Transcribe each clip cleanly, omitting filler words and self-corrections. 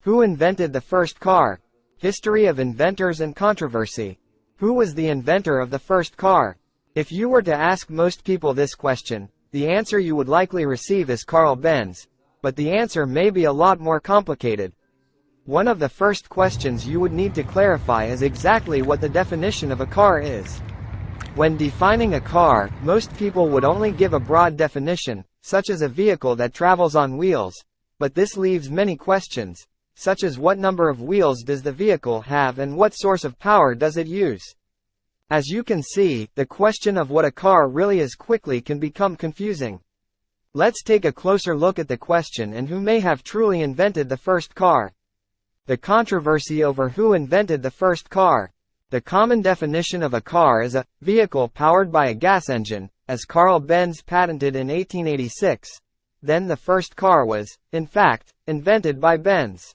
Who invented the first car? History of inventors and controversy. Who was the inventor of the first car? If you were to ask most people this question, the answer you would likely receive is Carl Benz, but the answer may be a lot more complicated. One of the first questions you would need to clarify is exactly what the definition of a car is. When defining a car, most people would only give a broad definition, such as a vehicle that travels on wheels, but this leaves many questions, such as what number of wheels does the vehicle have and what source of power does it use. As you can see, the question of what a car really is quickly can become confusing. Let's take a closer look at the question and who may have truly invented the first car. The controversy over who invented the first car. The common definition of a car is a vehicle powered by a gas engine, as Carl Benz patented in 1886. Then the first car was, in fact, invented by Benz.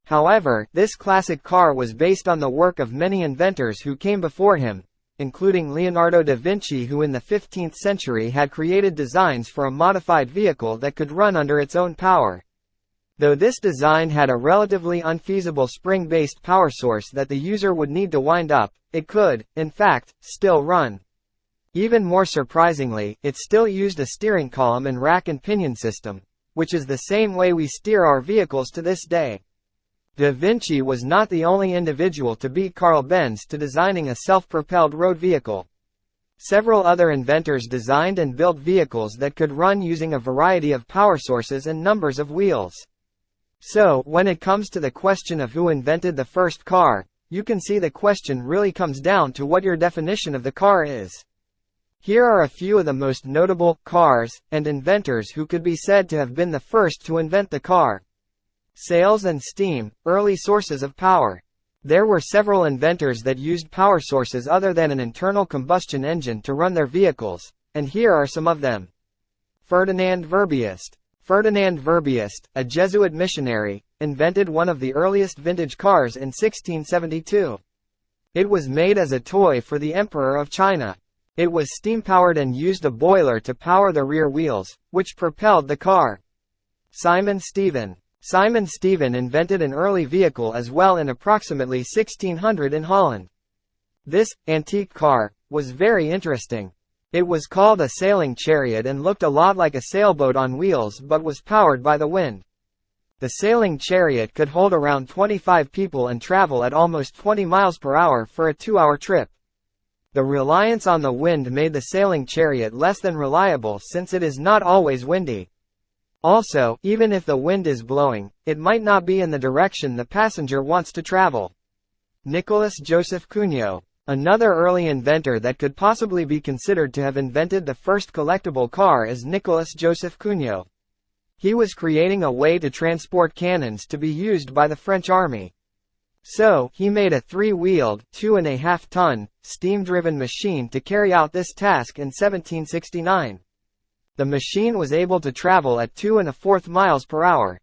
However, this classic car was based on the work of many inventors who came before him, including Leonardo da Vinci, who in the 15th century had created designs for a modified vehicle that could run under its own power. Though this design had a relatively unfeasible spring-based power source that the user would need to wind up, it could, in fact, still run. Even more surprisingly, it still used a steering column and rack and pinion system, which is the same way we steer our vehicles to this day. Da Vinci was not the only individual to beat Carl Benz to designing a self-propelled road vehicle. Several other inventors designed and built vehicles that could run using a variety of power sources and numbers of wheels. So, when it comes to the question of who invented the first car, you can see the question really comes down to what your definition of the car is. Here are a few of the most notable cars and inventors who could be said to have been the first to invent the car. Sails and steam, early sources of power. There were several inventors that used power sources other than an internal combustion engine to run their vehicles, and here are some of them. Ferdinand Verbiest. Ferdinand Verbiest, a Jesuit missionary, invented one of the earliest vintage cars in 1672. It was made as a toy for the Emperor of China. It was steam-powered and used a boiler to power the rear wheels, which propelled the car. Simon Stevin. Simon Stevin invented an early vehicle as well in approximately 1600 in Holland. This antique car was very interesting. It was called a sailing chariot and looked a lot like a sailboat on wheels but was powered by the wind. The sailing chariot could hold around 25 people and travel at almost 20 miles per hour for a 2-hour trip. The reliance on the wind made the sailing chariot less than reliable since it is not always windy. Also, even if the wind is blowing, it might not be in the direction the passenger wants to travel. Nicolas-Joseph Cugnot. Another early inventor that could possibly be considered to have invented the first collectible car is Nicolas-Joseph Cugnot. He was creating a way to transport cannons to be used by the French army. So, he made a 3-wheeled, 2.5-ton, steam-driven machine to carry out this task in 1769. The machine was able to travel at 2.25 miles per hour.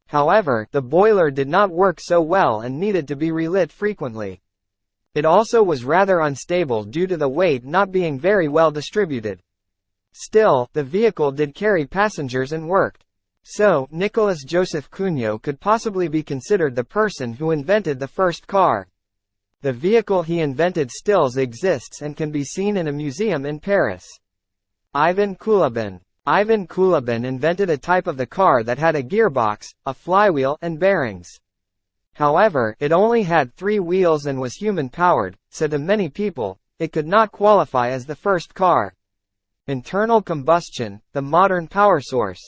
However, the boiler did not work so well and needed to be relit frequently. It also was rather unstable due to the weight not being very well distributed. Still, the vehicle did carry passengers and worked. So, Nicolas-Joseph Cugnot could possibly be considered the person who invented the first car. The vehicle he invented still exists and can be seen in a museum in Paris. Ivan Kulibin. Ivan Kulibin invented a type of the car that had a gearbox, a flywheel, and bearings. However, it only had 3 wheels and was human-powered, so to many people, it could not qualify as the first car. Internal combustion, the modern power source.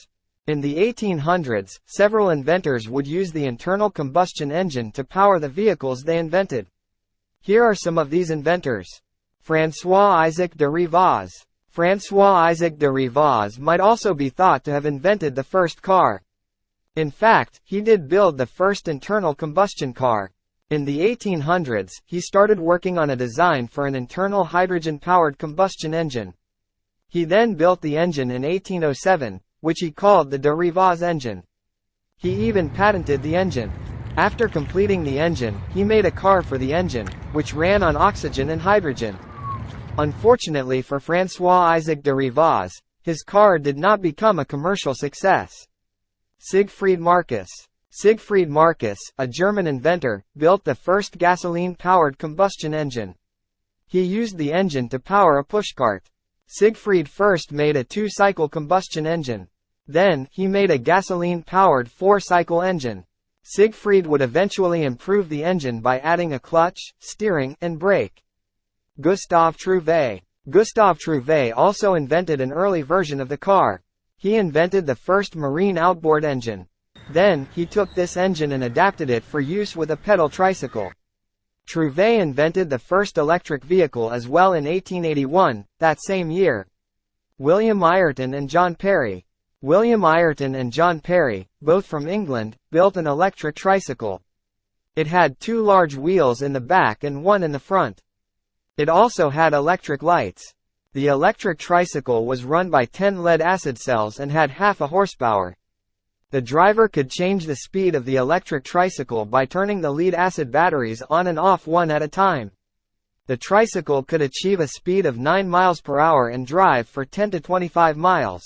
In the 1800s, several inventors would use the internal combustion engine to power the vehicles they invented. Here are some of these inventors. François-Isaac de Rivaz. François-Isaac de Rivaz might also be thought to have invented the first car. In fact, he did build the first internal combustion car. In the 1800s, he started working on a design for an internal hydrogen-powered combustion engine. He then built the engine in 1807, which he called the de Rivaz engine. He even patented the engine. After completing the engine, he made a car for the engine, which ran on oxygen and hydrogen. Unfortunately for François-Isaac de Rivaz, his car did not become a commercial success. Siegfried Marcus. Siegfried Marcus, a German inventor, built the first gasoline-powered combustion engine. He used the engine to power a pushcart. Siegfried first made a 2-cycle combustion engine. Then, he made a gasoline-powered 4-cycle engine. Siegfried would eventually improve the engine by adding a clutch, steering, and brake. Gustave Trouvé. Gustave Trouvé also invented an early version of the car. He invented the first marine outboard engine. Then, he took this engine and adapted it for use with a pedal tricycle. Trouvé invented the first electric vehicle as well in 1881, that same year. William Ayrton and John Perry. William Ayrton and John Perry, both from England, built an electric tricycle. It had 2 large wheels in the back and 1 in the front. It also had electric lights. The electric tricycle was run by 10 lead-acid cells and had half a horsepower. The driver could change the speed of the electric tricycle by turning the lead-acid batteries on and off one at a time. The tricycle could achieve a speed of 9 miles per hour and drive for 10 to 25 miles.